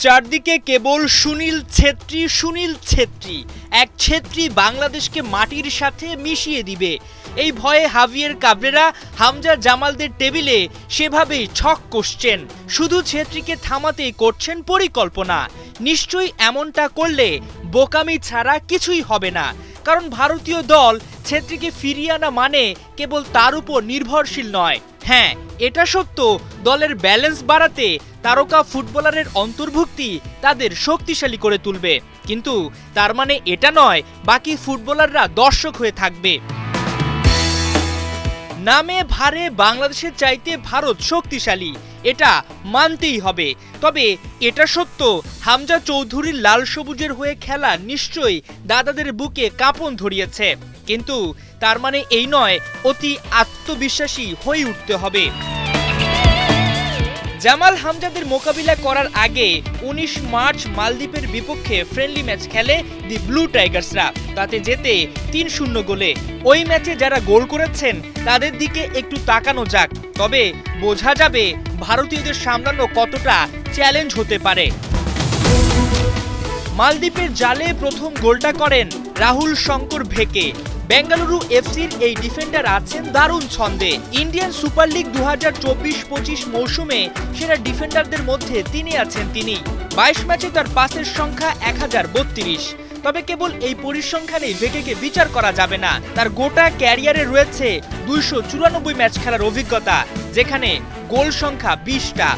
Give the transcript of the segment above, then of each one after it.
চারদিকে কেবল সুনীল ছেত্রী এক ছেত্রী বাংলাদেশকে মাটির সাথে মিশিয়ে দিবে এই ভয়ে হাভিয়ের কাবরেরা হামজা জামালদের টেবিলে সেভাবেই ছক কষছেন। শুধু ছেত্রীকে থামাতেই করছেন পরিকল্পনা। নিশ্চয়ই এমনটা করলে বোকামি ছাড়া কিছুই হবে না, কারণ ভারতীয় দল ছেত্রীকে ফিরিয়ে আনা মানে কেবল তার উপর নির্ভরশীল নয়। হ্যাঁ, এটা সত্য, দলের ব্যালেন্স বাড়াতে তারকা ফুটবলারের অন্তর্ভুক্তি তাদের শক্তিশালী করে তুলবে, কিন্তু তার মানে এটা নয় বাকি ফুটবলাররা দর্শক হয়ে থাকবে। নামে ভারে বাংলাদেশের চাইতে ভারত শক্তিশালী, এটা মানতেই হবে। তবে এটা সত্য, হামজা চৌধুরীর লাল সবুজের হয়ে খেলা নিশ্চয়ই দাদাদের বুকে কাঁপন ধরিয়েছে, কিন্তু তার মানে এই নয় অতি আত্মবিশ্বাসী হয়ে উঠতে হবে। জামাল হামজাদের মোকাবিলা করার আগে ১৯ মার্চ মালদ্বীপের বিপক্ষে ফ্রেন্ডলি ম্যাচ খেলে দি ব্লু টাইগার্সরা, তাতে জেতে ৩-০ গোলে। ওই ম্যাচে যারা গোল করেছেন তাদের দিকে একটু তাকানো যাক, তবে বোঝা যাবে ভারতীয়দের সামলানো কতটা চ্যালেঞ্জ হতে পারে। মালদ্বীপের জালে প্রথম গোলটা করেন রাহুল শঙ্কর ভেকে। বেঙ্গালুরু এফসির এই ডিফেন্ডার আছেন দারুণ ছন্দে। ইন্ডিয়ান সুপার লিগ ২০২৪-২৫ মৌসুমে সেরা ডিফেন্ডারদের মধ্যে তিনি আছেন। ২২ ম্যাচে তার পাসের সংখ্যা ১০৩২। তবে কেবল এই পরিসংখ্যানেই ভেকেকে বিচার করা যাবে না। তার গোটা ক্যারিয়ারে রয়েছে ২৯৪ ম্যাচ খেলার অভিজ্ঞতা, যেখানে গোল সংখ্যা ২০টা।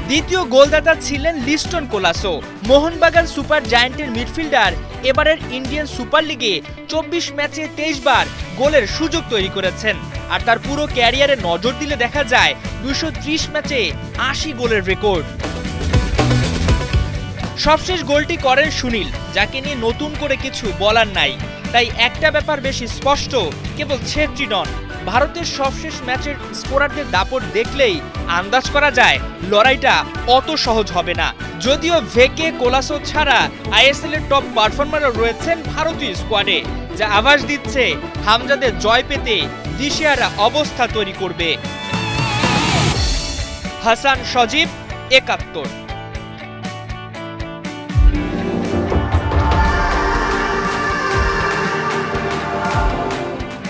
দ্বিতীয় গোলদাতা ছিলেন লিস্টন কোলাসো। মোহনবাগান সুপার জায়ান্টের মিডফিল্ডার এবারের ইন্ডিয়ান সুপার লিগে ২৪ ম্যাচে ২৩ বার গোলের সুযোগ তৈরি করেছেন। আর তার পুরো ক্যারিয়ারে নজর দিলে দেখা যায় ২৩০ ম্যাচে ৮০ গোলের রেকর্ড। সবশেষ গোলটি করেন সুনীল, যাকে নিয়ে নতুন করে কিছু বলার নাই। তাই একটা ব্যাপার বেশি স্পষ্ট, কেবল ছেত্রী নন, ভারতের সবশেষ ম্যাচের স্কোরারদের দাপট দেখলেই আন্দাজ করা যায় লড়াইটা অত সহজ হবে না। যদিও ভেকে কোলাসো ছাড়া আইএসএল এর টপ পারফর্মারও রয়েছেন ভারতীয় স্কোয়াডে, যা আভাস দিচ্ছে হামজাদের জয় পেতে দিশেহারা অবস্থা তৈরি করবে। হাসান সজীব, ৭১।